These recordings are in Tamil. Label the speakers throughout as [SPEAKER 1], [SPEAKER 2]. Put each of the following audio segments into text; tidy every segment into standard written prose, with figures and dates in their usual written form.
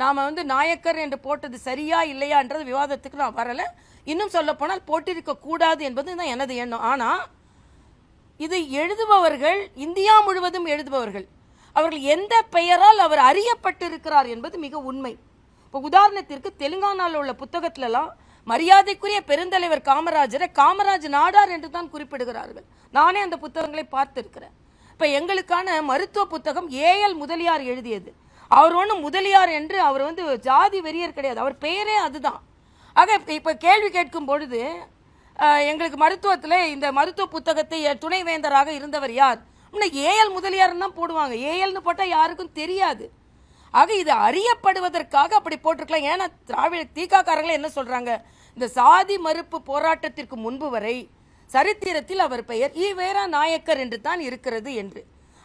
[SPEAKER 1] நாம் நாயக்கர் என்று போட்டது சரியா இல்லையான்றது விவாதத்துக்கு நான் வரலை. இன்னும் சொல்ல போனால் போட்டிருக்க கூடாது என்பது தான் எனது எண்ணம். ஆனால் இது எழுதுபவர்கள் இந்தியா முழுவதும் எழுதுபவர்கள், அவர்கள் எந்த பெயரால் அவர் அறியப்பட்டிருக்கிறார் என்பது மிக உண்மை. இப்போ உதாரணத்திற்கு தெலுங்கானாவில் உள்ள புத்தகத்திலலாம் மரியாதைக்குரிய பெருந்தலைவர் காமராஜரை காமராஜ் நாடார் என்று தான் குறிப்பிடுகிறார்கள். நானே அந்த புத்தகங்களை பார்த்திருக்கிறேன். இப்போ எங்களுக்கான மருத்துவ புத்தகம் ஏஎல் முதலியார் எழுதியது. அவர் ஒன்றும் முதலியார் என்று அவர் ஜாதி வெறியர் கிடையாது, அவர் பெயரே அதுதான். ஆக இப்போ கேள்வி கேட்கும் பொழுது எங்களுக்கு மருத்துவத்தில் இந்த மருத்துவ புத்தகத்தை துணைவேந்தராக இருந்தவர் யார், ஏஎல் முதலியார் தான் போடுவாங்க. ஏஎல்னு போட்டால் யாருக்கும் தெரியாது. ஆக இது அறியப்படுவதற்காக அப்படி போட்டிருக்கலாம். ஏன்னா தீகாக்காரங்களே என்ன சொல்றாங்க, இந்த சாதி மறுப்பு போராட்டத்திற்கு முன்பு வரை சரித்திரத்தில் அவர் பெயர் ஈவேரா நாயக்கர் என்று தான் இருக்கிறது என்று.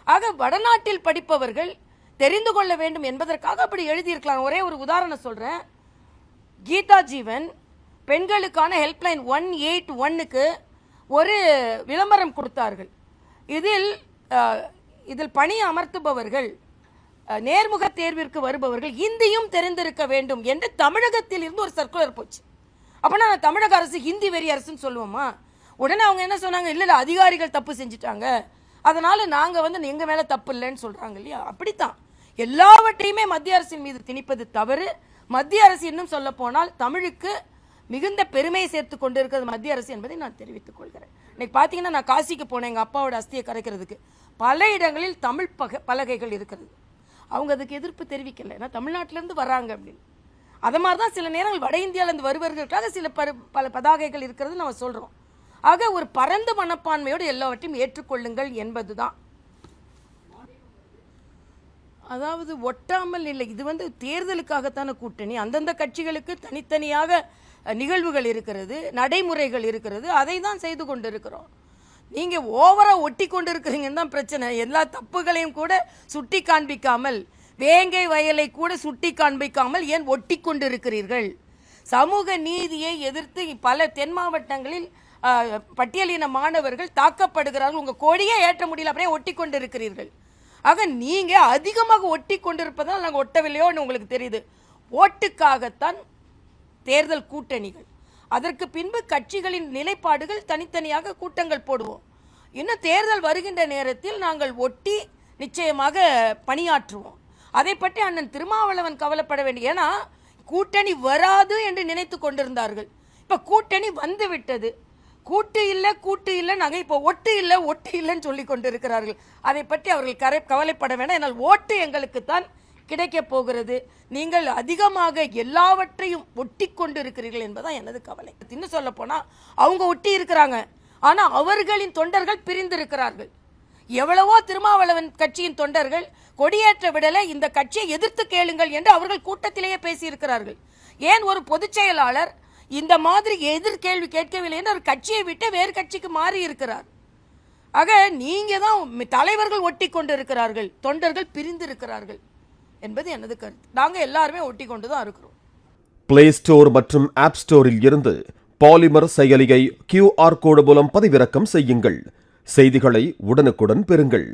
[SPEAKER 1] ஆக வடநாட்டில் படிப்பவர்கள் தெரிந்து கொள்ள வேண்டும் என்பதற்காக அப்படி எழுதியிருக்கலாம். ஒரே ஒரு உதாரணம் சொல்றேன். கீதா ஜீவன் பெண்களுக்கான ஹெல்ப்லைன் 181க்கு ஒரு விளம்பரம் கொடுத்தார்கள். இதில் பணி அமர்த்துபவர்கள் நேர்முக தேர்விற்கு வருபவர்கள் ஹிந்தியும் தெரிந்திருக்க வேண்டும் என்று தமிழகத்தில் இருந்து ஒரு சர்க்குலர் போச்சு. அப்பனா தமிழக அரசு ஹிந்தி வெறி அரசுன்னு சொல்லுவோமா? உடனே அவங்க என்ன சொன்னாங்க, இல்லை அதிகாரிகள் தப்பு செஞ்சுட்டாங்க, அதனால நாங்கள் எங்க மேல தப்பு இல்லைன்னு சொல்றாங்க இல்லையா? அப்படித்தான் எல்லாவற்றையுமே மத்திய அரசின் மீது திணிப்பது தவறு. மத்திய அரசு இன்னும் சொல்ல போனால் தமிழுக்கு மிகுந்த பெருமையை சேர்த்து கொண்டிருக்கிறது மத்திய அரசு என்பதை நான் தெரிவித்துக் கொள்கிறேன். இன்னைக்கு பார்த்தீங்கன்னா நான் காசிக்கு போனேன் எங்கள் அப்பாவோட அஸ்தியை கரைக்கிறதுக்கு. பல இடங்களில் தமிழ் பலகைகள் இருக்கிறது. அவங்க அதுக்கு எதிர்ப்பு தெரிவிக்கல, ஏன்னா தமிழ்நாட்டிலேருந்து வராங்க அப்படின்னு. அது மாதிரி தான் சில நேரங்கள் வட இந்தியாவிலேருந்து வருவர்களுக்காக சில பல பதாகைகள் இருக்கிறது நம்ம சொல்கிறோம். ஆக ஒரு பரந்த மனப்பான்மையோடு எல்லாவற்றையும் ஏற்றுக்கொள்ளுங்கள் என்பதுதான். அதாவது ஒட்டாமல் இல்லை, இது தேர்தலுக்காகத்தான கூட்டணி. அந்தந்த கட்சிகளுக்கு தனித்தனியாக நிகழ்வுகள் இருக்கிறது, நடைமுறைகள் இருக்கிறது, அதை தான் செய்து கொண்டு இருக்கிறோம். நீங்க ஓவரா ஒட்டி கொண்டு இருக்கிறீங்கன்னு தான் பிரச்சனை. எல்லா தப்புகளையும் கூட சுட்டி காண்பிக்காமல், வேங்கை வயலை கூட சுட்டி காண்பிக்காமல் ஏன் ஒட்டி கொண்டு இருக்கிறீர்கள்? சமூக நீதியை எதிர்த்து பல தென் மாவட்டங்களில் பட்டியலின மாணவர்கள் தாக்கப்படுகிறார்கள். உங்க கொடியே ஏற்ற முடியல, அப்படியே ஒட்டி கொண்டு இருக்கிறீர்கள். ஆக நீங்க அதிகமாக ஒட்டி கொண்டிருப்பதால் நாங்கள் ஒட்டவில்லையோன்னு உங்களுக்கு தெரியுது. ஓட்டுக்காகத்தான் தேர்தல் கூட்டணிகள், அதற்கு பின்பு கட்சிகளின் நிலைப்பாடுகள் தனித்தனியாக கூட்டங்கள் போடுவோம். இன்னும் தேர்தல் வருகின்ற நேரத்தில் நாங்கள் ஒட்டி நிச்சயமாக பணியாற்றுவோம். அதை பற்றி அண்ணன் திருமாவளவன் கவலைப்பட வேண்டிய, ஏன்னா கூட்டணி வராது என்று நினைத்து கொண்டிருந்தார்கள். இப்ப கூட்டணி வந்து விட்டது. கூட்டு இல்லை நாங்கள் இப்போ ஒட்டு இல்லைன்னு சொல்லி கொண்டிருக்கிறார்கள். அதை பற்றி அவர்கள் கவலைப்பட வேண்டாம். என்னால் ஓட்டு எங்களுக்கு தான் கிடைக்க போகிறது. நீங்கள் அதிகமாக எல்லாவற்றையும் ஒட்டி கொண்டு இருக்கிறீர்கள் என்பதுதான் எனது கவலை. இன்னும் சொல்ல போனா அவங்க ஒட்டி இருக்கிறாங்க, ஆனா அவர்களின் தொண்டர்கள் பிரிந்திருக்கிறார்கள். எவ்வளவோ திருமாவளவன் கட்சியின் தொண்டர்கள் கொடியேற்ற விடலை, இந்த கட்சியை எதிர்த்து கேளுங்கள் என்று அவர்கள் கூட்டத்திலேயே பேசியிருக்கிறார்கள். ஏன் ஒரு பொதுச் செயலாளர் இந்த மாதிரி எதிர் கேள்வி கேட்கவில்லை என்று ஒரு கட்சியை விட்டு வேறு கட்சிக்கு மாறி இருக்கிறார். ஆக நீங்க தான் தலைவர்கள் ஒட்டி கொண்டு இருக்கிறார்கள், தொண்டர்கள் பிரிந்து இருக்கிறார்கள் என்பது எனது கருத்து. நாங்க எல்லாருமே ஒட்டி கொண்டுதான் இருக்கிறோம்.
[SPEAKER 2] பிளே ஸ்டோர் மற்றும் ஆப் ஸ்டோரில் இருந்து பாலிமர் செயலியை QR கோடு மூலம் பதிவிறக்கம் செய்யுங்கள். செய்திகளை உடனுக்குடன் பெறுங்கள்.